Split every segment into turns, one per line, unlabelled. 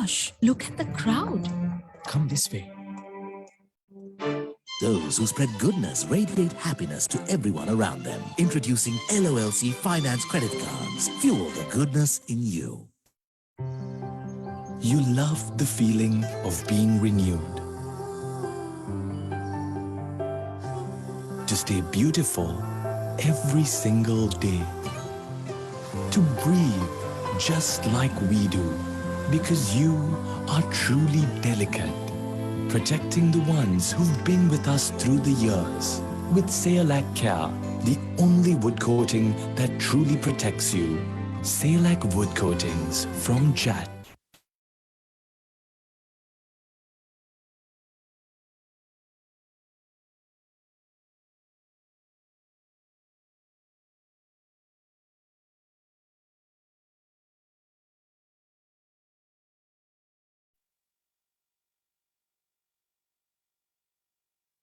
gosh, look at the crowd.
Come this way.
Those who spread goodness radiate happiness to everyone around them. Introducing LOLC Finance Credit Cards. Fuel the goodness in you.
You love the feeling of being renewed. To stay beautiful every single day. To breathe just like we do. Because you are truly delicate. Protecting the ones who've been with us through the years. With Ceylon Care, the only wood coating that truly protects you. Ceylon Wood Coatings from JAT.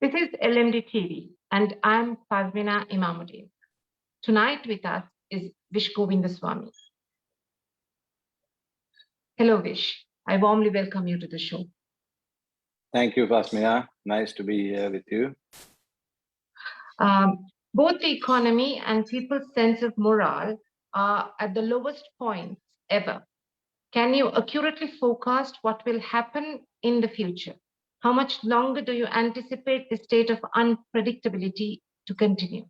This is LMDtv, and I'm Fazmina Imamudeen. Tonight with us is Vish Govindasamy. Hello, Vish. I warmly welcome you to the show.
Thank you, Fazmina. Nice to be here with you.
Both the economy and people's sense of morale are at the lowest points ever. Can you accurately forecast what will happen in the future? How much longer do you anticipate the state of unpredictability to continue?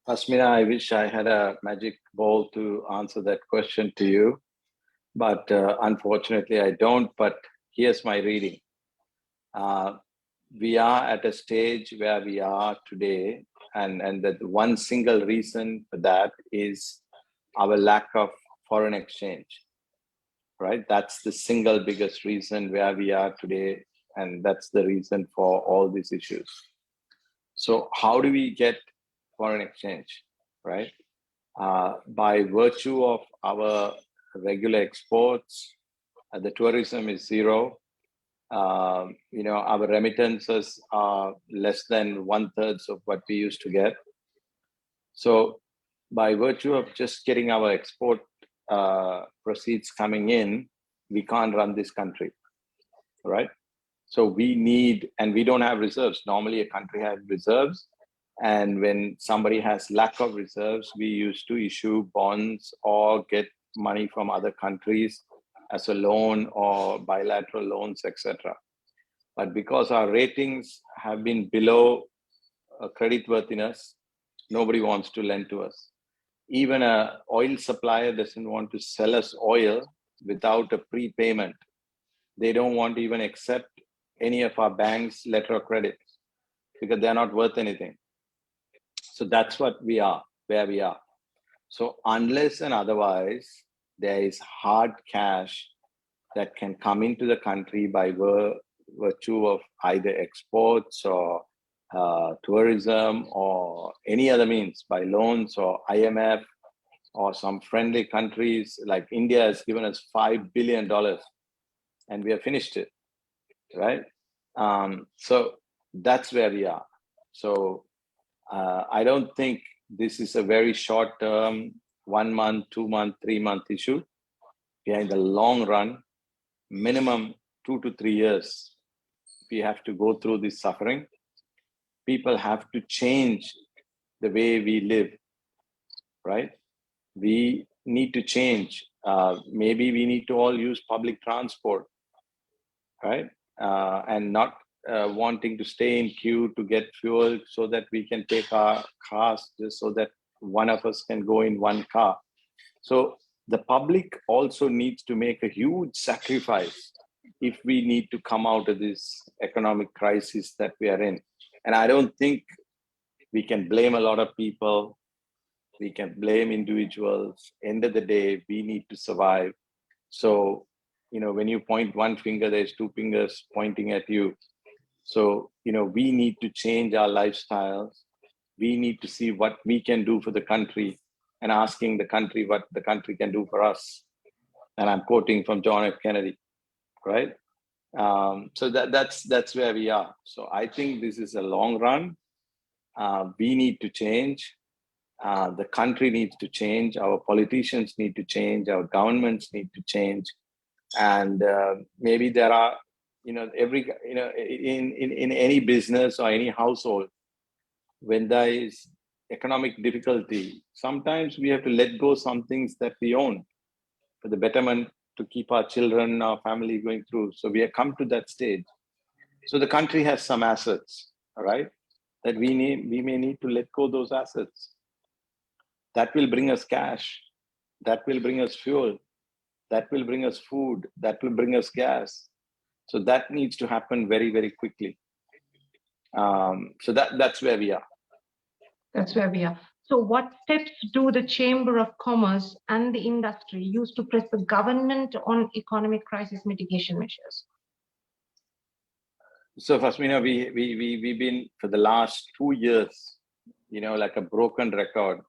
Fazmina, I wish I had a magic ball to answer that question to you, but unfortunately I don't, but here's my reading. We are at a stage where we are today, and that one single reason for that is our lack of foreign exchange. Right? That's the single biggest reason where we are today. And that's the reason for all these issues. So how do we get foreign exchange, right? By virtue of our regular exports, the tourism is zero. Our remittances are less than 1/3 of what we used to get. So by virtue of just getting our export proceeds coming in, we can't run this country, right? So we need, and we don't have reserves. Normally a country has reserves, and when somebody has lack of reserves, we used to issue bonds or get money from other countries as a loan or bilateral loans, etc. But because our ratings have been below creditworthiness, nobody wants to lend to us. Even an oil supplier doesn't want to sell us oil without a prepayment. They don't want to even accept any of our bank's letter of credit because they're not worth anything. So that's what we are, where we are. So unless and otherwise, there is hard cash that can come into the country by virtue of either exports or tourism or any other means, by loans or IMF or some friendly countries like India has given us $5 billion and we have finished it, right? So that's where we are. So I don't think this is a very short term, 1 month, 2 month, 3 month issue. We are in the long run, minimum 2 to 3 years. We have to go through this suffering. People have to change the way we live, right? We need to change. Maybe we need to all use public transport, right? And not wanting to stay in queue to get fuel so that we can take our cars just so that one of us can go in one car. So the public also needs to make a huge sacrifice if we need to come out of this economic crisis that we are in. And I don't think we can blame a lot of people. We can blame individuals. End of the day, we need to survive. So, when you point one finger, there's two fingers pointing at you. So, we need to change our lifestyles. We need to see what we can do for the country and asking the country what the country can do for us. And I'm quoting from John F. Kennedy, right? So that's where we are. So I think this is a long run. We need to change. The country needs to change. Our politicians need to change. Our governments need to change. And maybe there are, in any business or any household, when there is economic difficulty, sometimes we have to let go some things that we own for the betterment, to keep our children, our family going through. So we have come to that stage. So the country has some assets, all right, that we may need to let go those assets. That will bring us cash. That will bring us fuel. That will bring us food. That will bring us gas. So that needs to happen very, very quickly. So that's where we are.
That's where we are. So what steps do the Chamber of Commerce and the industry use to press the government on economic crisis mitigation measures?
So Fazmina, we've been, for the last 2 years, like a broken record,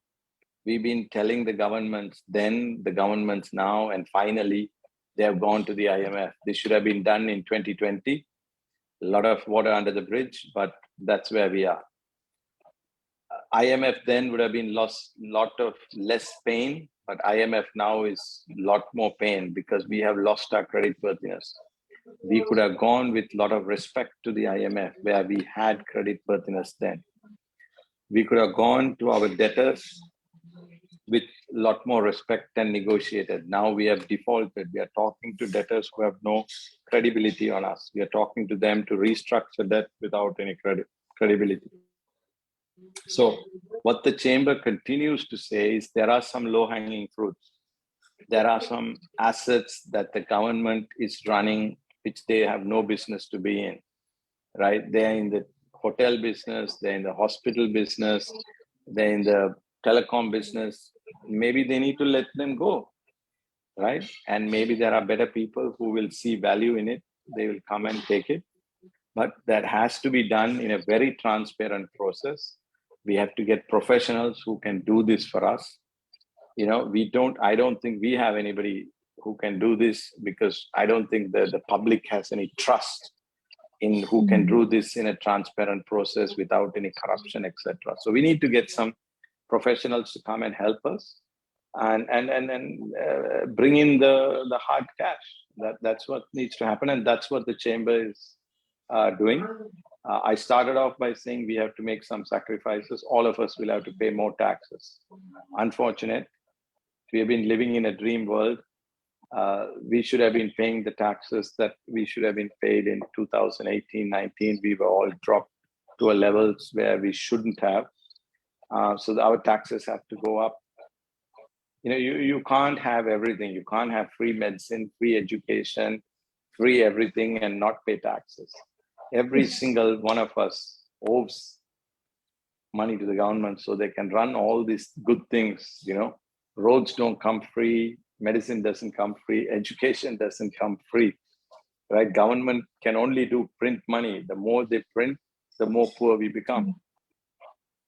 we've been telling the governments then, the governments now, and finally they have gone to the IMF. This should have been done in 2020. A lot of water under the bridge, but that's where we are. IMF then would have been less pain, but IMF now is a lot more pain because we have lost our creditworthiness. We could have gone with a lot of respect to the IMF where we had creditworthiness then. We could have gone to our debtors with a lot more respect and negotiated. Now we have defaulted. We are talking to debtors who have no credibility on us. We are talking to them to restructure debt without any credibility. So what the chamber continues to say is there are some low-hanging fruits. There are some assets that the government is running which they have no business to be in, right? They're in the hotel business, they're in the hospital business, they're in the telecom business. Maybe they need to let them go, right? And maybe there are better people who will see value in it. They will come and take it. But that has to be done in a very transparent process. We have to get professionals who can do this for us. I don't think we have anybody who can do this because I don't think that the public has any trust in who can do this in a transparent process without any corruption, etc. So we need to get some professionals to come and help us and bring in the hard cash. That's what needs to happen, and that's what the chamber is doing. I started off by saying we have to make some sacrifices. All of us will have to pay more taxes. Unfortunate. We have been living in a dream world. We should have been paying the taxes that we should have been paid in 2018-19. We were all dropped to a levels where we shouldn't have. So our taxes have to go up. You can't have everything. You can't have free medicine, free education, free everything and not pay taxes. Every single one of us owes money to the government so they can run all these good things. Roads don't come free, medicine doesn't come free, education doesn't come free, right? Government can only do print money. The more they print, the more poor we become.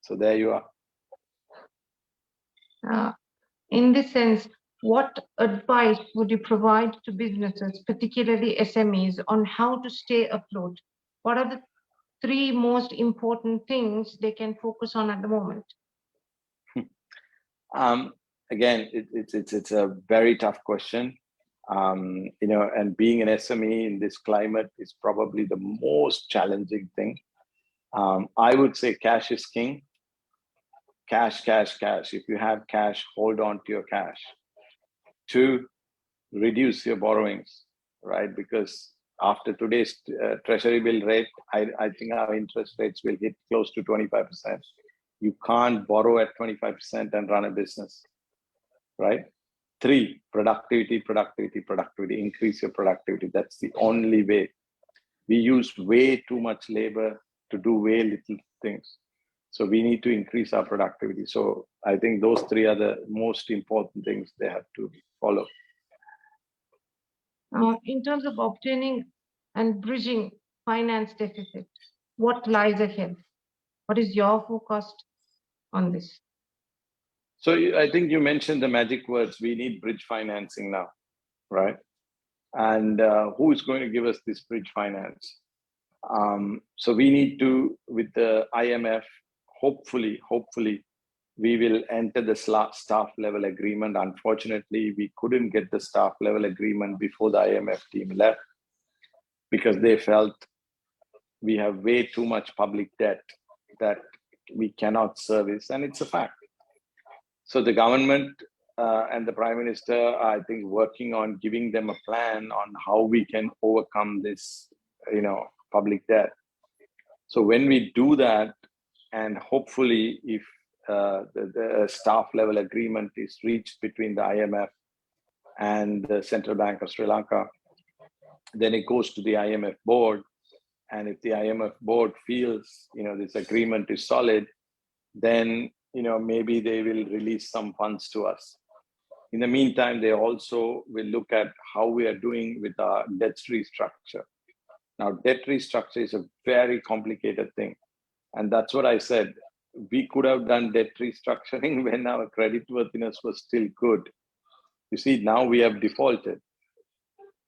So there you are.
In this sense, what advice would you provide to businesses, particularly SMEs, on how to stay afloat? What are the 3 most important things they can focus on at the moment?
Again, it's a very tough question. And being an SME in this climate is probably the most challenging thing. I would say cash is king. Cash. If you have cash, hold on to your cash. 2, reduce your borrowings, right? Because after today's treasury bill rate, I think our interest rates will hit close to 25%. You can't borrow at 25% and run a business, right? 3, productivity. Increase your productivity. That's the only way. We use way too much labor to do way little things. So we need to increase our productivity. So I think those 3 are the most important things they have to follow.
In terms of obtaining and bridging finance deficit, what lies ahead? What is your forecast on this?
So I think you mentioned the magic words. We need bridge financing now, right? And who is going to give us this bridge finance? So we need to, with the IMF, hopefully, we will enter the staff level agreement. Unfortunately, we couldn't get the staff level agreement before the IMF team left because they felt we have way too much public debt that we cannot service, and it's a fact. So the government and the Prime Minister are, I think, working on giving them a plan on how we can overcome this, public debt. So when we do that, and hopefully if the staff level agreement is reached between the IMF and the Central Bank of Sri Lanka, then it goes to the IMF board. And if the IMF board feels, this agreement is solid, then, maybe they will release some funds to us. In the meantime, they also will look at how we are doing with our debt restructure. Now, debt restructure is a very complicated thing. And that's what I said. We could have done debt restructuring when our creditworthiness was still good. You see, now we have defaulted.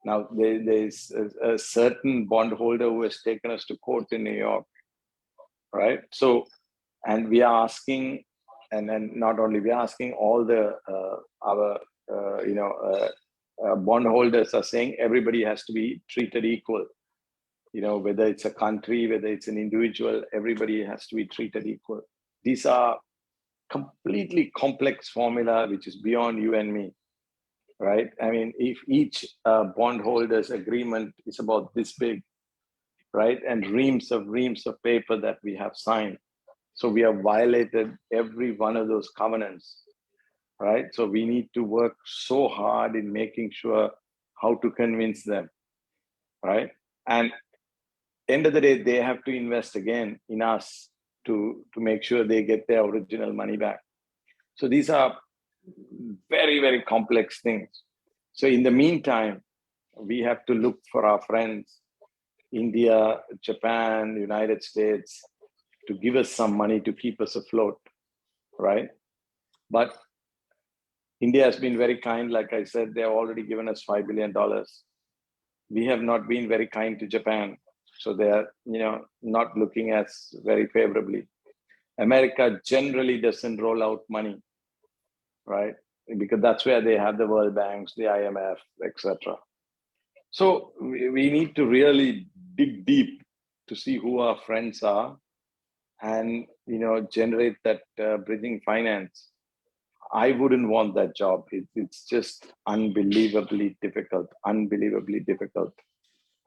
Now, there's a certain bondholder who has taken us to court in New York, right? So, and we are asking, and then not only we are asking, all the bondholders are saying everybody has to be treated equal. Whether it's a country, whether it's an individual, everybody has to be treated equal. These are completely complex formula, which is beyond you and me. Right? I mean, if each bondholder's agreement is about this big, right? And reams of paper that we have signed. So we have violated every one of those covenants, right? So we need to work so hard in making sure how to convince them, right? And end of the day, they have to invest again in us to make sure they get their original money back. So these are very, very complex things. So in the meantime, we have to look for our friends, India, Japan, United States, to give us some money to keep us afloat, right? But India has been very kind. Like I said, they've already given us $5 billion. We have not been very kind to Japan. So they're, not looking at us very favorably. America generally doesn't roll out money, right? Because that's where they have the World Banks, the IMF, etc. So we need to really dig deep to see who our friends are and, generate that bridging finance. I wouldn't want that job. It's just unbelievably difficult.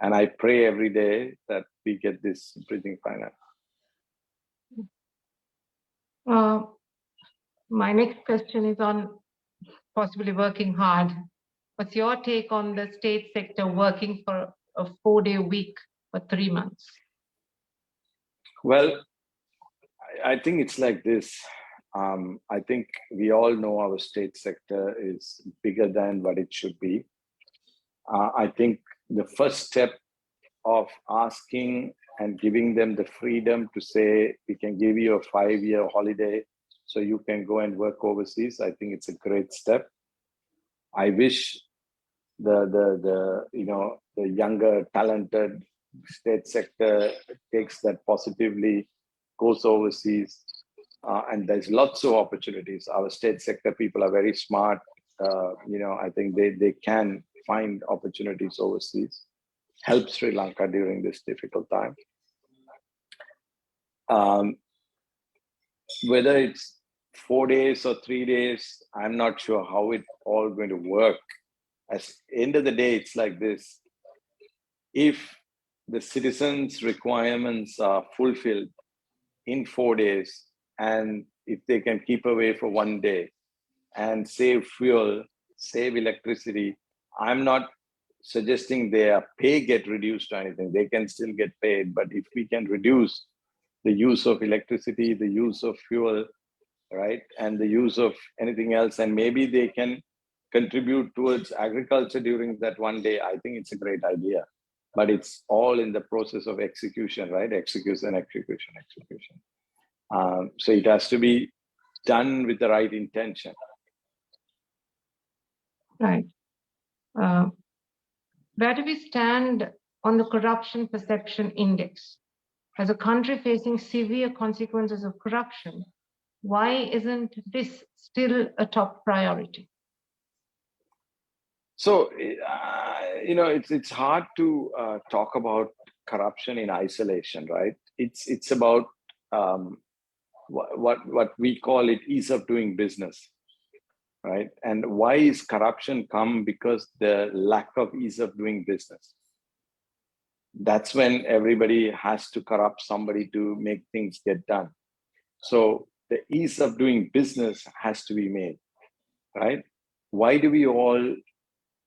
And I pray every day that we get this bridging finance.
My next question is on possibly working hard. What's your take on the state sector working for a 4-day week for 3 months?
Well, I think it's like this. I think we all know our state sector is bigger than what it should be. I think the first step of asking and giving them the freedom to say, we can give you a 5-year holiday so you can go and work overseas, I think it's a great step. I wish the younger, talented state sector takes that positively, goes overseas, and there's lots of opportunities. Our state sector people are very smart. I think they can find opportunities overseas, help Sri Lanka during this difficult time. Whether it's 4 days or 3 days, I'm not sure how it all going to work. At the end of the day, it's like this. If the citizens' requirements are fulfilled in 4 days, and if they can keep away for 1 day and save fuel, save electricity, I'm not suggesting their pay get reduced or anything. They can still get paid. But if we can reduce the use of electricity, the use of fuel, right, and the use of anything else, and maybe they can contribute towards agriculture during that 1 day, I think it's a great idea. But it's all in the process of execution, right? Execution. So it has to be done with the right intention.
Right. Where do we stand on the corruption perception index? As a country facing severe consequences of corruption, Why isn't this still a top priority?
So, it's hard to talk about corruption in isolation, right? It's about what we call it ease of doing business, right? And why is corruption come? Because the lack of ease of doing business. That's when everybody has to corrupt somebody to make things get done. So the ease of doing business has to be made, right? Why do we all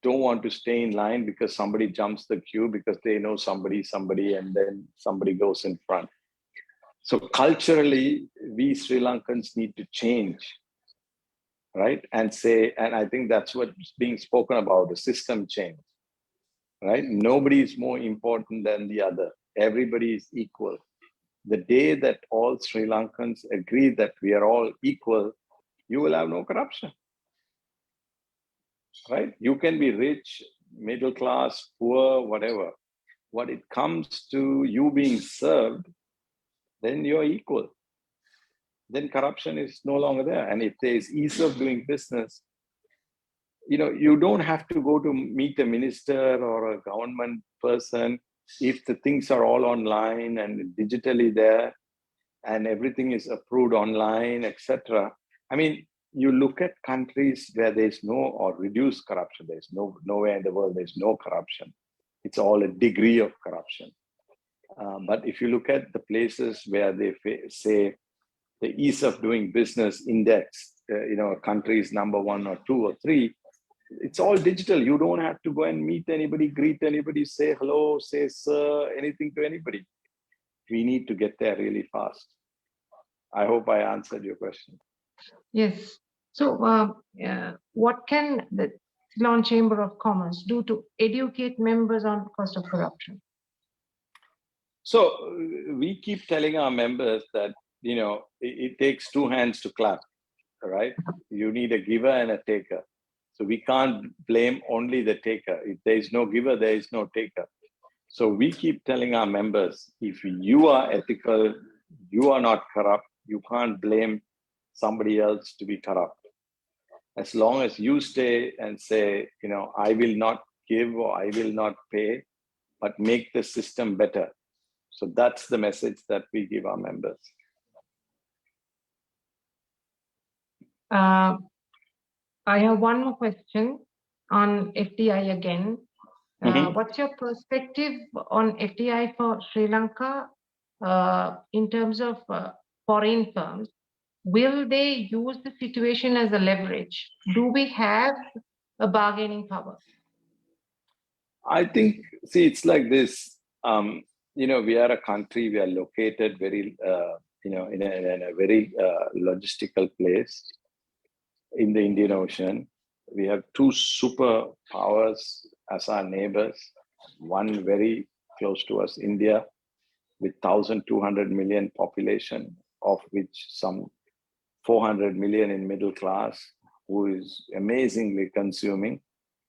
don't want to stay in line? Because somebody jumps the queue because they know somebody, and then somebody goes in front. So culturally, we Sri Lankans need to change, right? And I think that's what's being spoken about, the system change, right? Nobody is more important than the other. Everybody is equal. The day that all Sri Lankans agree that we are all equal, you will have no corruption, right? You can be rich, middle class, poor, whatever. When it comes to you being served, then you're equal. Then corruption is no longer there. And if there is ease of doing business, you don't have to go to meet a minister or a government person. If the things are all online and digitally there and everything is approved online, etc. I mean, you look at countries where there's no or reduced corruption. There's nowhere in the world there's no corruption. It's all a degree of corruption. But if you look at the places where they say the ease of doing business index, a country is number 1 or 2 or 3, it's all digital. You don't have to go and meet anybody, greet anybody, say hello, say sir, anything to anybody. We need to get there really fast. I hope I answered your question.
Yes. So what can the Ceylon Chamber of Commerce do to educate members on cost of corruption?
So we keep telling our members that, it takes 2 hands to clap, right? You need a giver and a taker. So we can't blame only the taker. If there is no giver, there is no taker. So we keep telling our members, if you are ethical, you are not corrupt, you can't blame somebody else to be corrupt. As long as you stay and say, I will not give or I will not pay, but make the system better. So that's the message that we give our members.
I have one more question on FDI again. What's your perspective on FDI for Sri Lanka in terms of foreign firms? Will they use the situation as a leverage? Do we have a bargaining power?
I think, it's like this. We are a country, we are located very, in a very logistical place in the Indian Ocean. We have 2 superpowers as our neighbors. One very close to us, India, with 1,200 million population, of which some 400 million in middle class, who is amazingly consuming,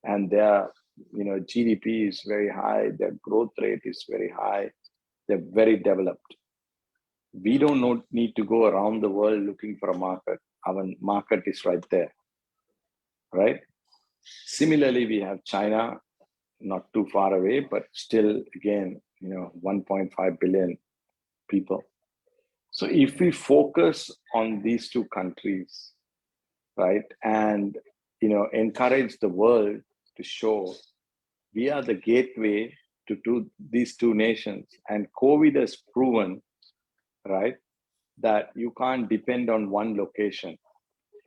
and their GDP is very high, their growth rate is very high, they're very developed. We don't need to go around the world looking for a market. Our market is right there, right? Similarly, we have China, not too far away, but still, again, 1.5 billion people. So if we focus on these 2 countries, right, and encourage the world to show we are the gateway to these 2 nations, and COVID has proven, right, that you can't depend on one location.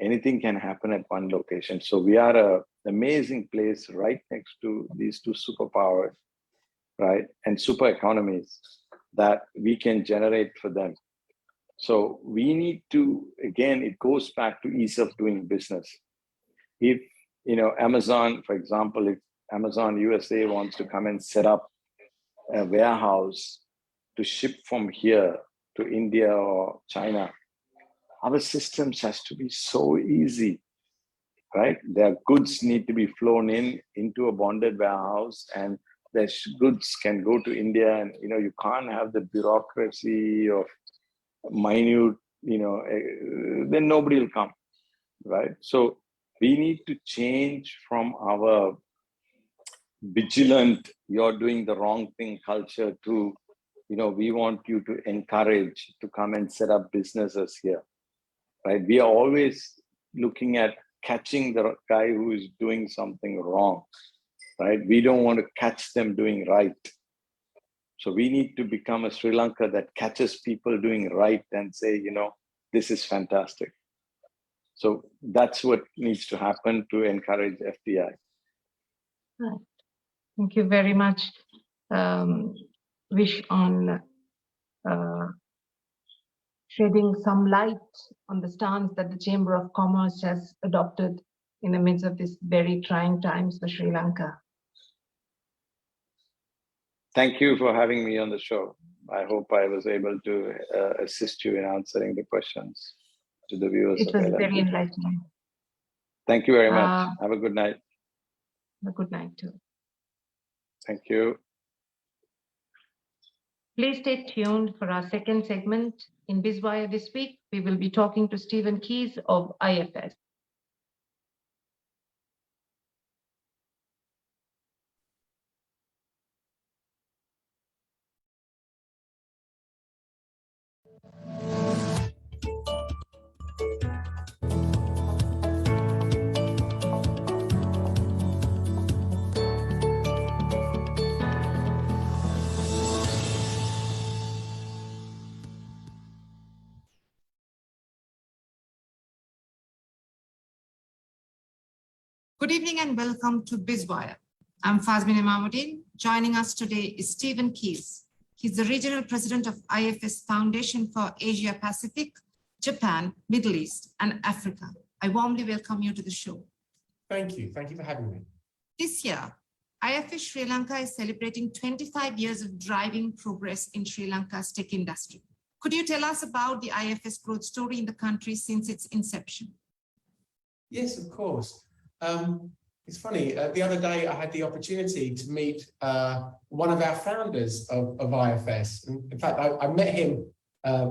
Anything can happen at one location. So we are an amazing place right next to these 2 superpowers, right, and super economies that we can generate for them. So we need to, again, it goes back to ease of doing business. If, Amazon, for example, if Amazon USA wants to come and set up a warehouse to ship from here to India or China, our systems has to be so easy, right? Their goods need to be flown into a bonded warehouse, and their goods can go to India, and you can't have the bureaucracy of minute then nobody will come, right? So we need to change from our vigilant, you're doing the wrong thing culture to, we want you to encourage to come and set up businesses here, right? We are always looking at catching the guy who is doing something wrong, right? We don't want to catch them doing right. So we need to become a Sri Lanka that catches people doing right and say, this is fantastic. So that's what needs to happen to encourage FDI.
Right. Thank you very much, Vish, on shedding some light on the stance that the Chamber of Commerce has adopted in the midst of these very trying times for Sri Lanka.
Thank you for having me on the show. I hope I was able to assist you in answering the questions to the viewers.
It was very enlightening.
Thank you very much. Have a good night.
A good night too.
Thank you.
Please stay tuned for our second segment. In BIZ-Wire this week, we will be talking to Stephen Keys of IFS.
Good evening and welcome to BIZ-Wire. I'm Fazmina Imamudeen. Joining us today is Stephen Keys. He's the Regional President of IFS Foundation for Asia Pacific, Japan, Middle East, and Africa. I warmly welcome you to the show.
Thank you. Thank you for having me.
This year, IFS Sri Lanka is celebrating 25 years of driving progress in Sri Lanka's tech industry. Could you tell us about the IFS growth story in the country since its inception?
Yes, of course. It's funny, the other day I had the opportunity to meet one of our founders of IFS. In fact, I met him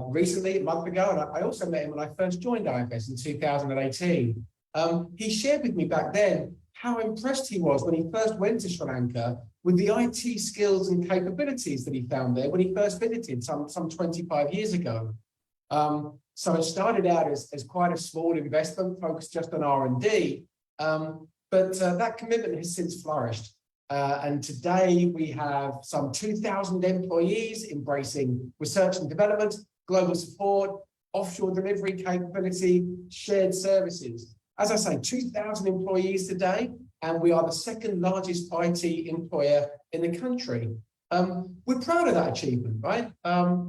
recently, a month ago, and I also met him when I first joined IFS in 2018. He shared with me back then how impressed he was when he first went to Sri Lanka with the IT skills and capabilities that he found there when he first visited some 25 years ago. So it started out as quite a small investment focused just on R&D. But that commitment has since flourished. And today we have some 2,000 employees embracing research and development, global support, offshore delivery capability, shared services. As I say, 2,000 employees today, and we are the second largest IT employer in the country. We're proud of that achievement, right?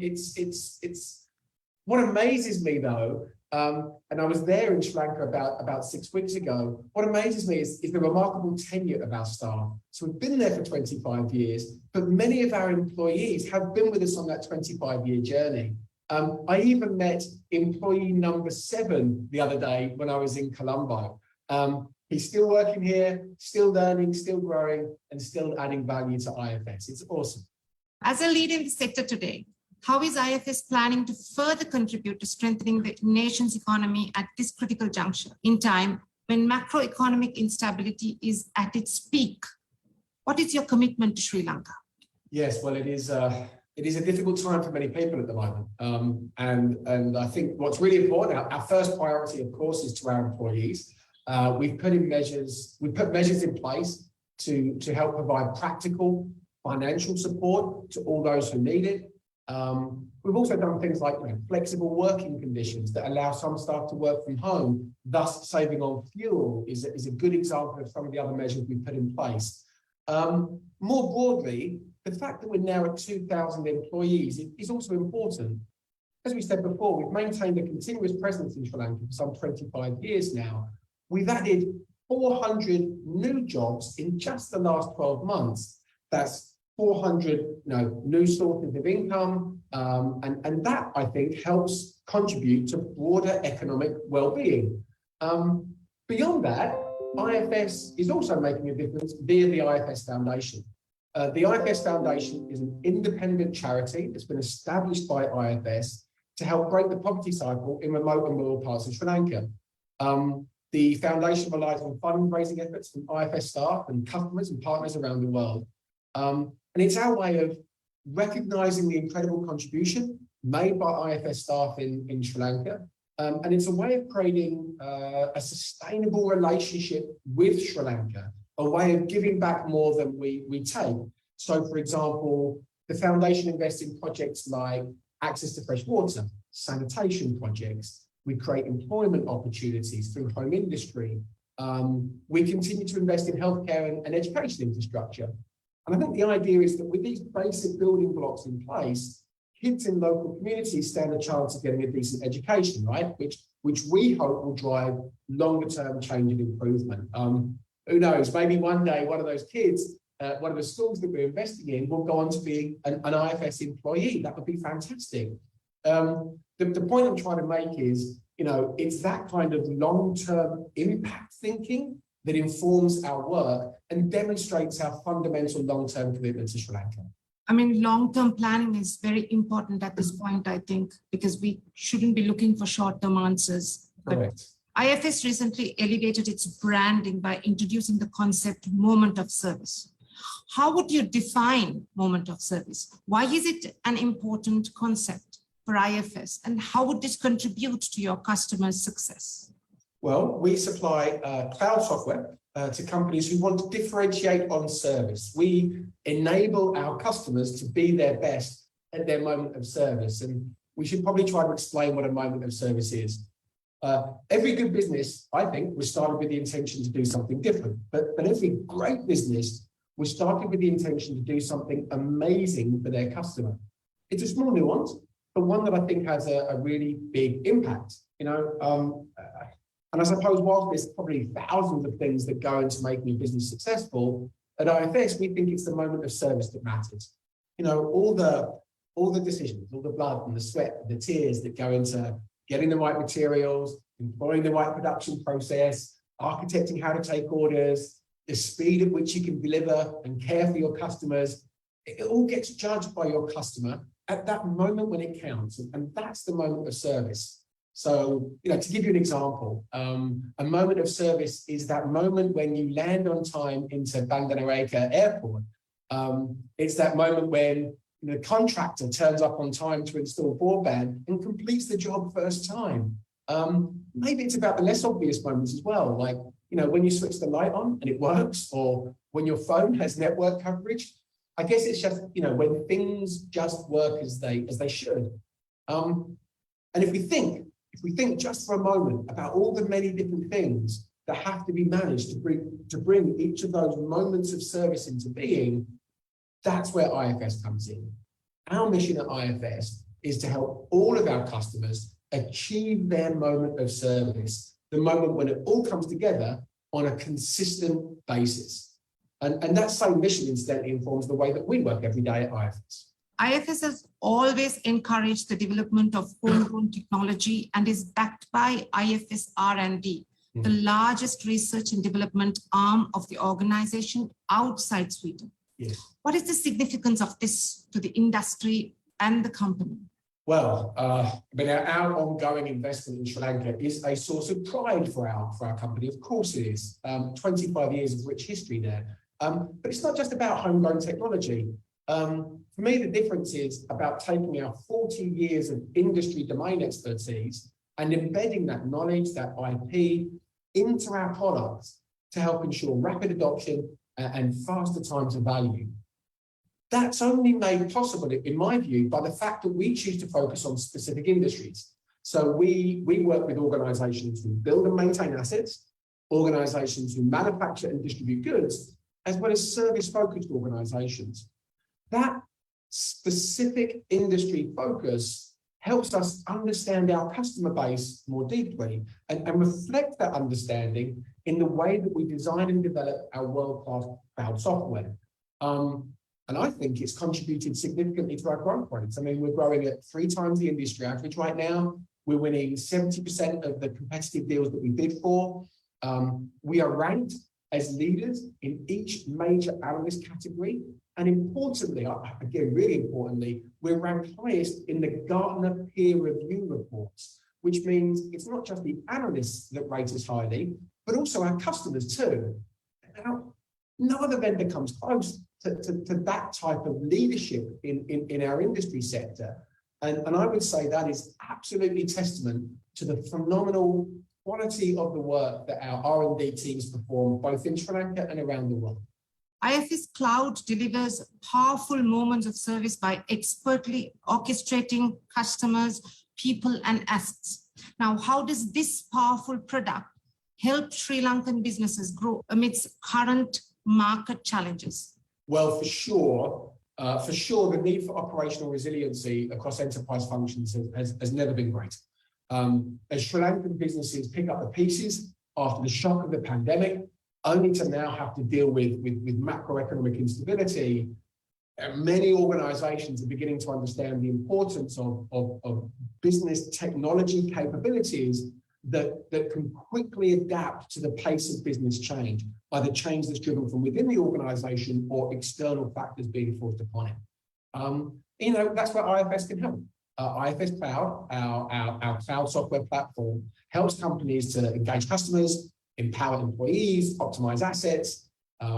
It's what amazes me though, and I was there in Sri Lanka about 6 weeks ago. What amazes me is the remarkable tenure of our staff. So we've been there for 25 years, but many of our employees have been with us on that 25-year journey. I even met employee number 7 the other day when I was in Colombo. He's still working here, still learning, still growing, and still adding value to IFS. It's awesome.
As a leader in the sector today, how is IFS planning to further contribute to strengthening the nation's economy at this critical juncture in time when macroeconomic instability is at its peak? What is your commitment to Sri Lanka?
Yes, well, it is a difficult time for many people at the moment. And I think what's really important, our first priority, of course, is to our employees. We've put measures in place to help provide practical financial support to all those who need it. We've also done things like flexible working conditions that allow some staff to work from home, thus saving on fuel is a good example of some of the other measures we've put in place. More broadly, the fact that we're now at 2,000 employees is also important. As we said before, we've maintained a continuous presence in Sri Lanka for some 25 years now. We've added 400 new jobs in just the last 12 months. That's 400 new sources of income, and that, I think, helps contribute to broader economic well-being. Beyond that, IFS is also making a difference via the IFS Foundation. The IFS Foundation is an independent charity that's been established by IFS to help break the poverty cycle in remote and rural parts of Sri Lanka. The foundation relies on fundraising efforts from IFS staff and customers and partners around the world. And it's our way of recognizing the incredible contribution made by IFS staff in Sri Lanka. And it's a way of creating a sustainable relationship with Sri Lanka, a way of giving back more than we take. So, for example, the foundation invests in projects like access to fresh water, sanitation projects. We create employment opportunities through home industry. We continue to invest in healthcare and education infrastructure. And I think the idea is that with these basic building blocks in place, kids in local communities stand a chance of getting a decent education, right? Which we hope will drive longer term change and improvement. Who knows, maybe one day one of those kids, one of the schools that we're investing in will go on to be an IFS employee. That would be fantastic. The point I'm trying to make is, it's that kind of long-term impact thinking that informs our work and demonstrates our fundamental long-term commitment to Sri Lanka.
I mean, long-term planning is very important at this point, I think, because we shouldn't be looking for short-term answers.
Correct.
IFS recently elevated its branding by introducing the concept moment of service. How would you define moment of service? Why is it an important concept for IFS, and how would this contribute to your customers' success?
Well, we supply cloud software to companies who want to differentiate on service. We enable our customers to be their best at their moment of service. And we should probably try to explain what a moment of service is. Every good business, I think, was started with the intention to do something different. But every great business was started with the intention to do something amazing for their customer. It's a small nuance, but one that I think has a really big impact. And I suppose whilst there's probably thousands of things that go into making a business successful, at IFS, we think it's the moment of service that matters. All the decisions, all the blood and the sweat, and the tears that go into getting the right materials, employing the right production process, architecting how to take orders, the speed at which you can deliver and care for your customers, it all gets judged by your customer at that moment when it counts. And that's the moment of service. So, to give you an example, a moment of service is that moment when you land on time into Bandaranaike Airport. It's that moment when the contractor turns up on time to install broadband and completes the job first time. Maybe it's about the less obvious moments as well, like, when you switch the light on and it works, or when your phone has network coverage. I guess it's just, when things just work as they should. And if we think just for a moment about all the many different things that have to be managed to bring each of those moments of service into being, that's where IFS comes in. Our mission at IFS is to help all of our customers achieve their moment of service, the moment when it all comes together on a consistent basis. And that same mission, incidentally, informs the way that we work every day at IFS.
IFS has always encouraged the development of homegrown technology and is backed by IFS R&D, the largest research and development arm of the organization outside Sweden.
Yes.
What is the significance of this to the industry and the company?
Well, our ongoing investment in Sri Lanka is a source of pride for our company. Of course it is. 25 years of rich history there. But it's not just about homegrown technology. For me, the difference is about taking our 40 years of industry domain expertise and embedding that knowledge, that IP, into our products to help ensure rapid adoption and faster time to value. That's only made possible, in my view, by the fact that we choose to focus on specific industries. So we work with organizations who build and maintain assets, organizations who manufacture and distribute goods, as well as service-focused organizations. That specific industry focus helps us understand our customer base more deeply and reflect that understanding in the way that we design and develop our world-class cloud software. And I think it's contributed significantly to our growth rates. I mean, we're growing at 3 times the industry average right now. We're winning 70% of the competitive deals that we bid for. We are ranked as leaders in each major analyst category. And importantly, again, really importantly, we're ranked highest in the Gartner peer review reports, which means it's not just the analysts that rate us highly, but also our customers too. Now, no other vendor comes close to that type of leadership in our industry sector. And I would say that is absolutely testament to the phenomenal quality of the work that our R&D teams perform, both in Sri Lanka and around the world.
IFS Cloud delivers powerful moments of service by expertly orchestrating customers, people, and assets. Now, how does this powerful product help Sri Lankan businesses grow amidst current market challenges?
Well, for sure, the need for operational resiliency across enterprise functions has never been greater. As Sri Lankan businesses pick up the pieces after the shock of the pandemic, only to now have to deal with macroeconomic instability, many organizations are beginning to understand the importance of business technology capabilities that can quickly adapt to the pace of business change, either change that's driven from within the organization or external factors being forced upon it. That's where IFS can help. IFS Cloud, our cloud software platform, helps companies to engage customers, empower employees, optimize assets.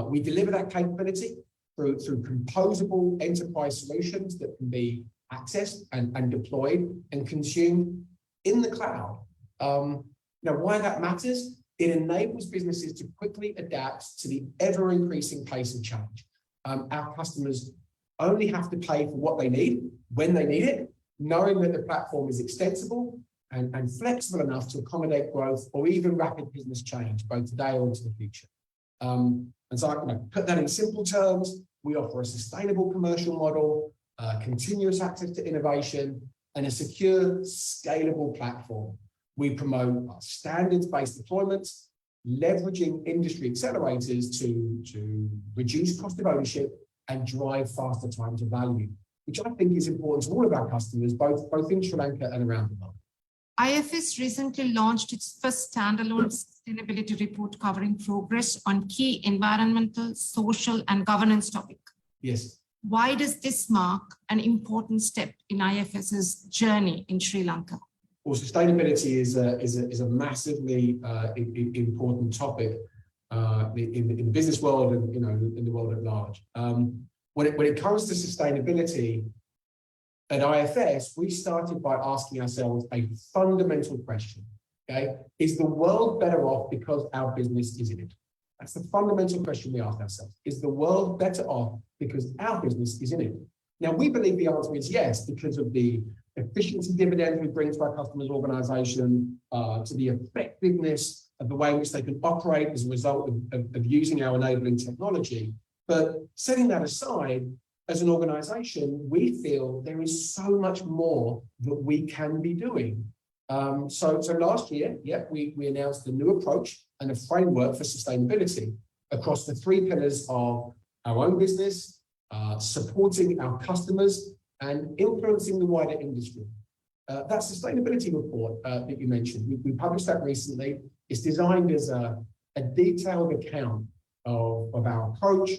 We deliver that capability through composable enterprise solutions that can be accessed and deployed and consumed in the cloud. Now, why that matters? It enables businesses to quickly adapt to the ever-increasing pace of change. Our customers only have to pay for what they need, when they need it, knowing that the platform is extensible and flexible enough to accommodate growth or even rapid business change, both today or into the future. And so I can put that in simple terms, we offer a sustainable commercial model, continuous access to innovation, and a secure, scalable platform. We promote standards-based deployments, leveraging industry accelerators to reduce cost of ownership and drive faster time to value, which I think is important to all of our customers, both in Sri Lanka and around the world.
IFS recently launched its first standalone sustainability report covering progress on key environmental, social, and governance topics.
Yes.
Why does this mark an important step in IFS's journey in Sri Lanka?
Well, sustainability is a massively important topic in the business world and in the world at large. When it comes to sustainability, at IFS, we started by asking ourselves a fundamental question, okay? Is the world better off because our business is in it? That's the fundamental question we ask ourselves. Is the world better off because our business is in it? Now, we believe the answer is yes, because of the efficiency dividends we bring to our customers' organization, to the effectiveness of the way in which they can operate as a result of using our enabling technology. But setting that aside, as an organization, we feel there is so much more that we can be doing. So last year, we announced a new approach and a framework for sustainability across the three pillars of our own business, supporting our customers, and influencing the wider industry. That sustainability report that you mentioned, we published that recently. It's designed as a detailed account of our approach,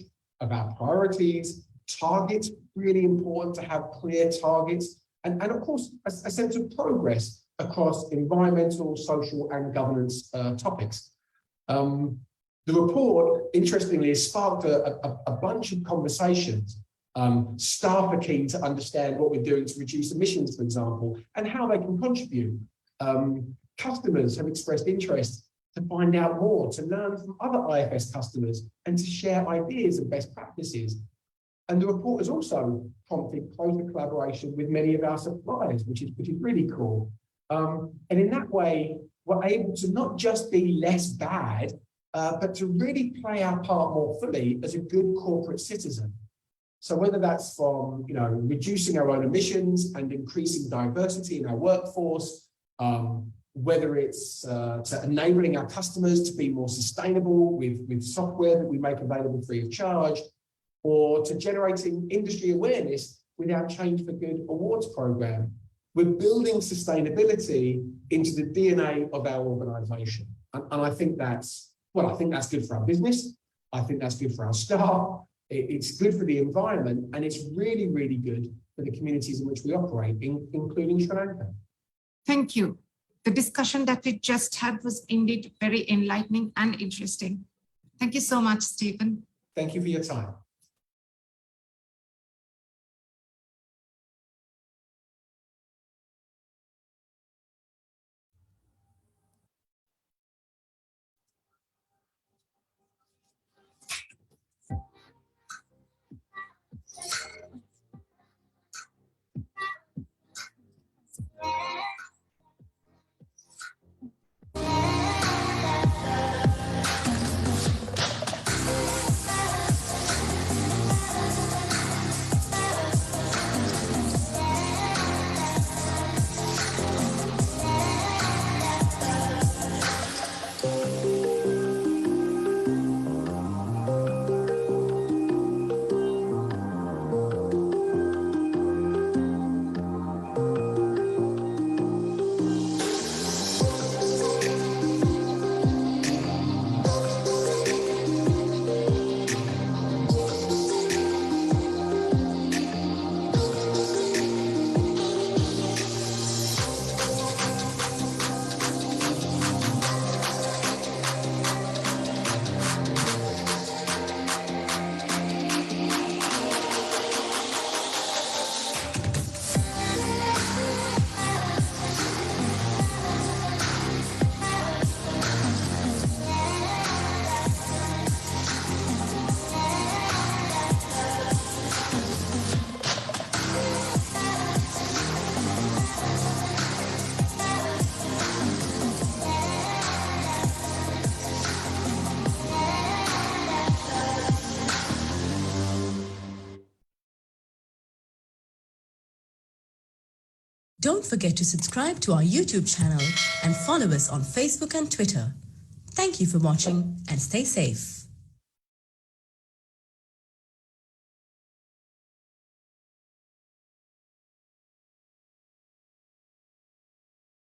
of our priorities, targets, really important to have clear targets, and of course, a sense of progress across environmental, social, and governance topics. The report, interestingly, has sparked a bunch of conversations. Staff are keen to understand what we're doing to reduce emissions, for example, and how they can contribute. Customers have expressed interest to find out more, to learn from other IFS customers, and to share ideas and best practices. And the report has also prompted closer collaboration with many of our suppliers, which is really cool. And in that way, we're able to not just be less bad, but to really play our part more fully as a good corporate citizen. So whether that's from reducing our own emissions and increasing diversity in our workforce, whether it's to enabling our customers to be more sustainable with software that we make available free of charge, or to generating industry awareness with our Change for Good awards program, we're building sustainability into the DNA of our organization. And I think that's Well, I think that's good for our business. I think that's good for our staff. It's good for the environment, and it's really, really good for the communities in which we operate, including Sri Lanka.
Thank you. The discussion that we just had was indeed very enlightening and interesting. Thank you so much, Stephen.
Thank you for your time.
Don't forget to subscribe to our YouTube channel and follow us on Facebook and Twitter. Thank you for watching and stay safe.